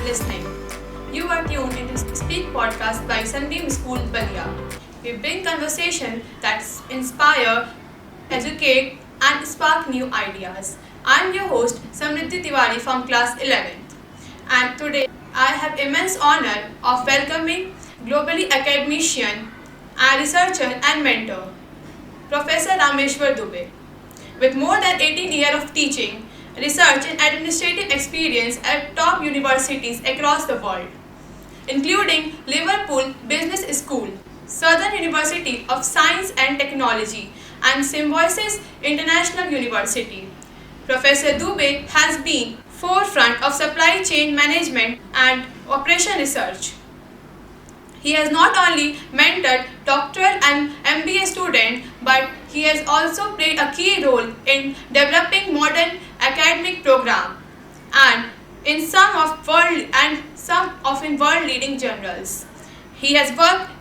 listening. You are tuned into Speak podcast by Sunbeam School, Ballia. We bring conversation that inspire, educate, and spark new ideas. I'm your host, Samriddhi Tiwari from class 11th. And today, I have immense honor of welcoming globally academician and researcher and mentor, Professor Rameshwar Dubey. With more than 18 years of teaching, research and administrative experience at top universities across the world, including Liverpool Business School, Southern University of Science and Technology, and Symbiosis International University. Professor Dubey has been forefront of supply chain management and operation research. He has not only mentored doctoral and MBA students, but he has also played a key role in developing modern academic programs and in some of in world leading journals. He has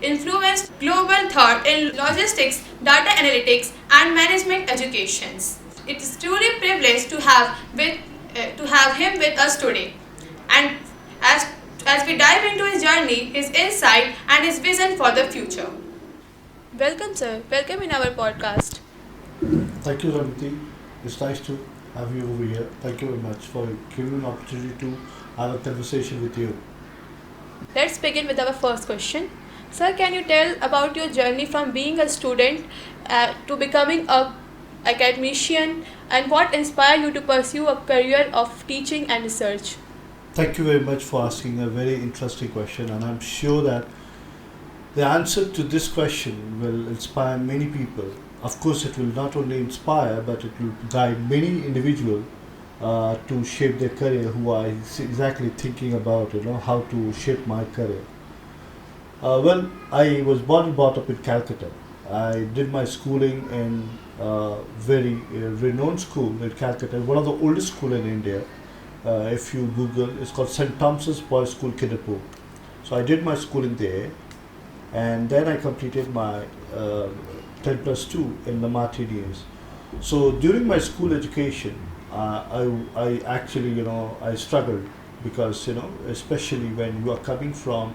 influenced global thought in logistics, data analytics, and management educations. It is truly privileged to have him with us today. And as we dive into his journey, his insight, and his vision for the future. Welcome, sir. Welcome in our podcast. Thank you, Ramiti. It's nice to have you over here. Thank you very much for giving me an opportunity to have a conversation with you. Let's begin with our first question. Sir, can you tell about your journey from being a student to becoming a academician, and what inspired you to pursue a career of teaching and research? Thank you very much for asking a very interesting question, and I'm sure that the answer to this question will inspire many people. Of course, it will not only inspire, but it will guide many individuals to shape their career who are exactly thinking about how to shape my career. Well, I was born and brought up in Calcutta. I did my schooling in a very renowned school in Calcutta, one of the oldest school in India. If you Google, it's called St. Thomas's Boys School, Kidapur. So I did my schooling there, and then I completed my 10 plus 2 in the Martiniers. So during my school education, I actually, I struggled because, especially when you are coming from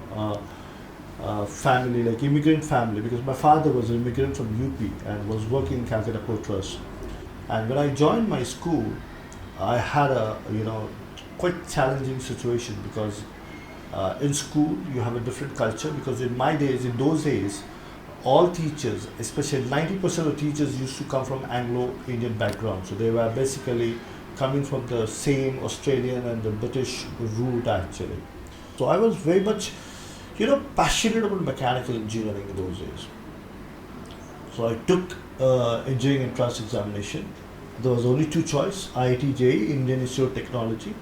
a family, like immigrant family, because my father was an immigrant from UP and was working in Calcutta Port Trust. And when I joined my school, I had a, quite challenging situation because in school you have a different culture, because in those days, all teachers, especially 90% of teachers used to come from Anglo-Indian background. So they were basically coming from the same Australian and the British route actually. So I was very much, passionate about mechanical engineering in those days. So I took engineering entrance examination. There was only two choices, IIT JEE, Indian Institute of Technology.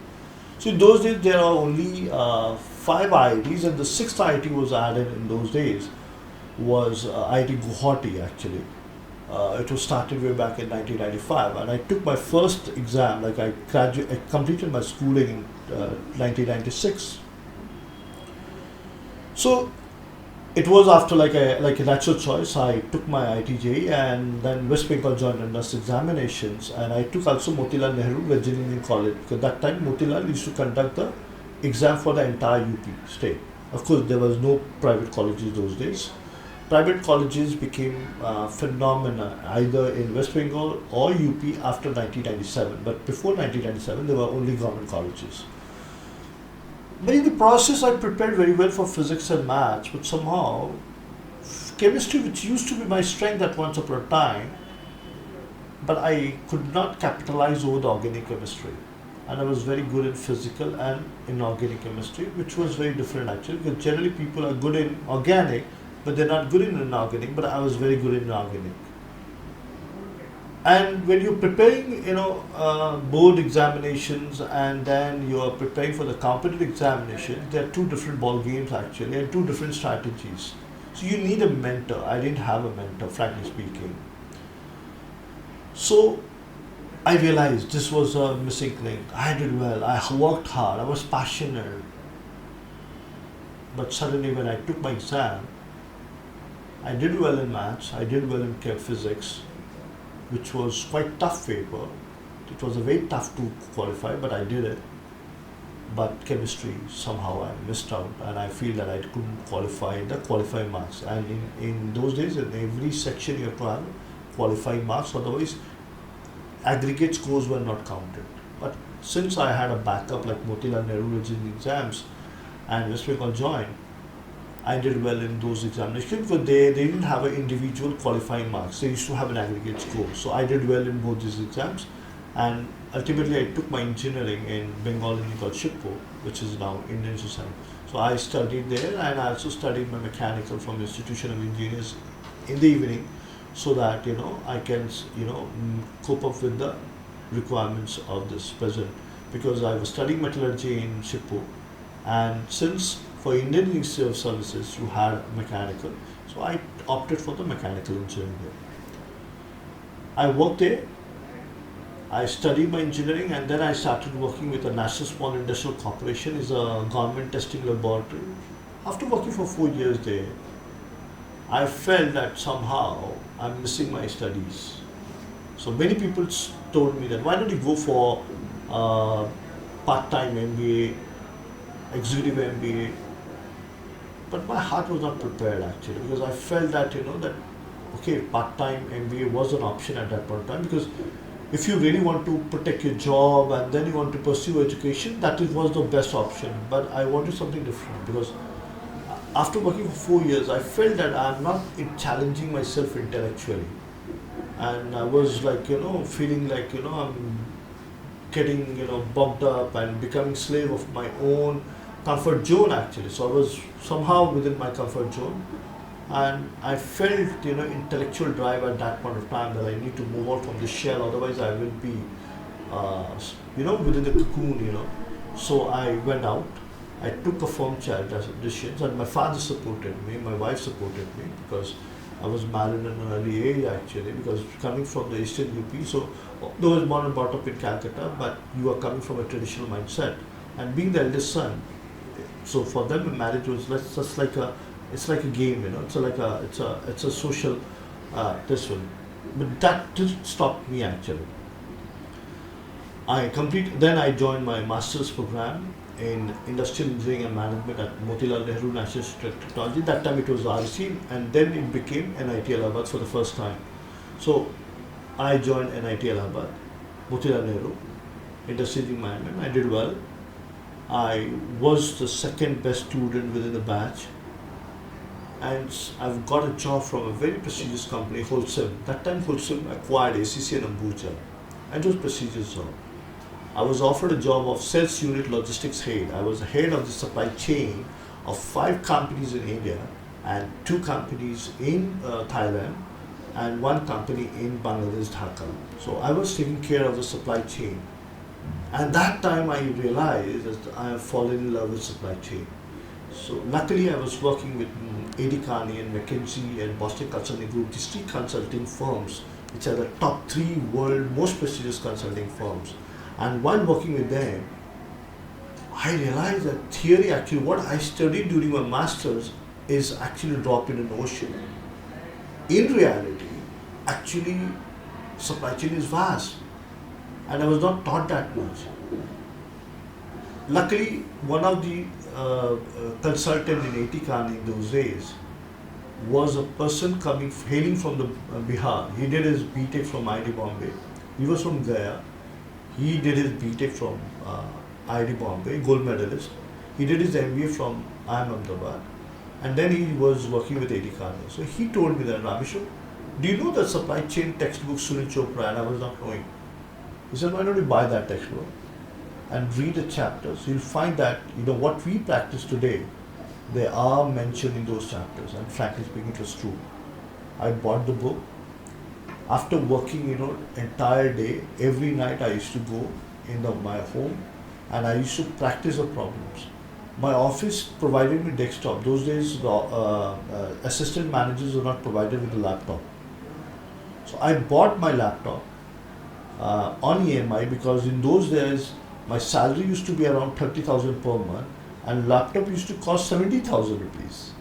So in those days there are only 5 IITs, and the 6th IIT was added in those days was IIT Guwahati actually. It was started way back in 1995, and I took my first exam, like I completed my schooling in 1996. So it was after like a natural choice. I took my IIT and then West Bengal joint entrance examinations, and I took also Motilal Nehru Engineering College, because that time Motilal used to conduct the exam for the entire UP state. Of course, there was no private colleges those days. Private colleges became phenomena either in West Bengal or UP after 1997, but before 1997 there were only government colleges. But in the process, I prepared very well for physics and maths, but somehow chemistry, which used to be my strength at once upon a time, but I could not capitalize over the organic chemistry. And I was very good in physical and inorganic chemistry, which was very different actually, because generally people are good in organic, but they're not good in inorganic, but I was very good in inorganic. And when you're preparing, board examinations, and then you are preparing for the competitive examination, there are two different ball games actually, and two different strategies. So you need a mentor. I didn't have a mentor, frankly speaking. So I realized this was a missing link. I did well. I worked hard. I was passionate. But suddenly, when I took my exam, I did well in maths. I did well in physics, which was quite tough paper. It was a very tough to qualify, but I did it. but chemistry somehow I missed out, and I feel that I couldn't qualify the qualifying marks. And in those days, in every section you have to have qualifying marks, otherwise aggregate scores were not counted. But since I had a backup like Motilal Nehru Regional exams and West Bengal joined, I did well in those examinations because they didn't have an individual qualifying marks. They used to have an aggregate score. So I did well in both these exams, and ultimately I took my engineering in Bengal University called Shippo, which is now Indian Society. So I studied there, and I also studied my mechanical from Institution of Engineers in the evening, so that I can cope up with the requirements of this present, because I was studying metallurgy in Shippo, and since for Indian Institute of Services you had mechanical, so I opted for the mechanical engineering there. I worked there, I studied my engineering, and then I started working with a National Small Industrial Corporation, is a government testing laboratory. After working for 4 years there, I felt that somehow I'm missing my studies. So many people told me that why don't you go for part-time MBA, executive MBA, but my heart was not prepared actually, because I felt that that okay, part-time MBA was an option at that point in time, because if you really want to protect your job and then you want to pursue education, that was the best option. But I wanted something different, because after working for 4 years, I felt that I'm not challenging myself intellectually, and I was like feeling like I'm getting bogged up and becoming slave of my own comfort zone actually. So I was somehow within my comfort zone, and I felt intellectual drive at that point of time that I need to move out from the shell, otherwise I will be within the cocoon. So I went out. I took a firm child decisions, and my father supported me, my wife supported me, because I was married at an early age actually, because coming from the Eastern UP, so though I was born and brought up in Calcutta, but you are coming from a traditional mindset, and being the eldest son, so for them marriage was just like it's like a game, it's a social this one, but that didn't stop me actually. Then I joined my master's program in industrial engineering and management at Motilal Nehru National Institute of Technology. That time it was RC, and then it became NIT Allahabad for the first time. So I joined NIT Allahabad, Motilal Nehru, industrial engineering management. I did well. I was the second best student within the batch, and I've got a job from a very prestigious company, Holcim. That time Holcim acquired ACC and Ambuja, and it was a prestigious job. I was offered a job of sales unit logistics head. I was the head of the supply chain of 5 companies in India and 2 companies in Thailand and 1 company in Bangladesh, Dhaka. So I was taking care of the supply chain. And that time I realized that I have fallen in love with supply chain. So luckily I was working with A.D. Carney and McKinsey and Boston Consulting Group, these 3 consulting firms, which are the top 3 world most prestigious consulting firms. And while working with them, I realized that theory actually, what I studied during my masters is actually dropped in an ocean. In reality, actually, supply chain is vast, and I was not taught that much. Luckily, one of the consultants in A.T. Carney in those days was a person hailing from the Bihar. He did his BTech from IIT Bombay. He was from Gaya. He did his BTech from IIT Bombay, gold medalist. He did his MBA from IIM Ahmedabad, and then he was working with A.T. Carney. So he told me that, Rameshwar, do you know the supply chain textbook Sunil Chopra? And I was not knowing. He said, why don't you buy that textbook and read the chapters? You'll find that what we practice today, they are mentioned in those chapters, and frankly speaking, it was true. I bought the book. After working, entire day, every night I used to go in my home, and I used to practice the problems. My office provided me desktop. Those days, the assistant managers were not provided with a laptop. So I bought my laptop on EMI, because in those days, my salary used to be around 30,000 per month, and laptop used to cost 70,000 rupees,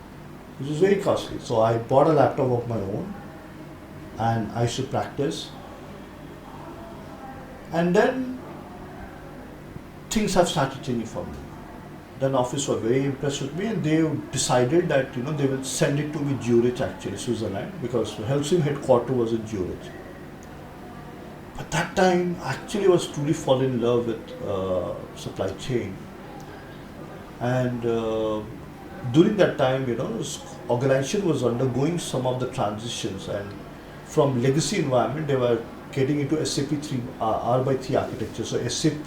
which was very costly. So I bought a laptop of my own, and I used to practice. And then things have started changing for me. Then office were very impressed with me, and they decided that they will send it to me Zurich, actually Switzerland, because Helsing headquarter was in Zurich. But that time actually was truly fall in love with supply chain, and during that time organization was undergoing some of the transitions, and from legacy environment they were getting into SAP 3 R by 3 architecture. So SAP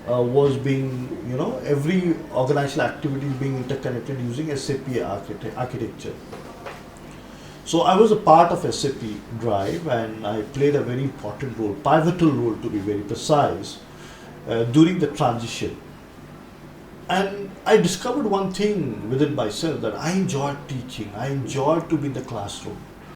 was being, every organizational activity is being interconnected using SAP architecture. So I was a part of SAP Drive, and I played a very important role, pivotal role to be very precise, during the transition. And I discovered one thing within myself, that I enjoyed teaching, I enjoyed to be in the classroom.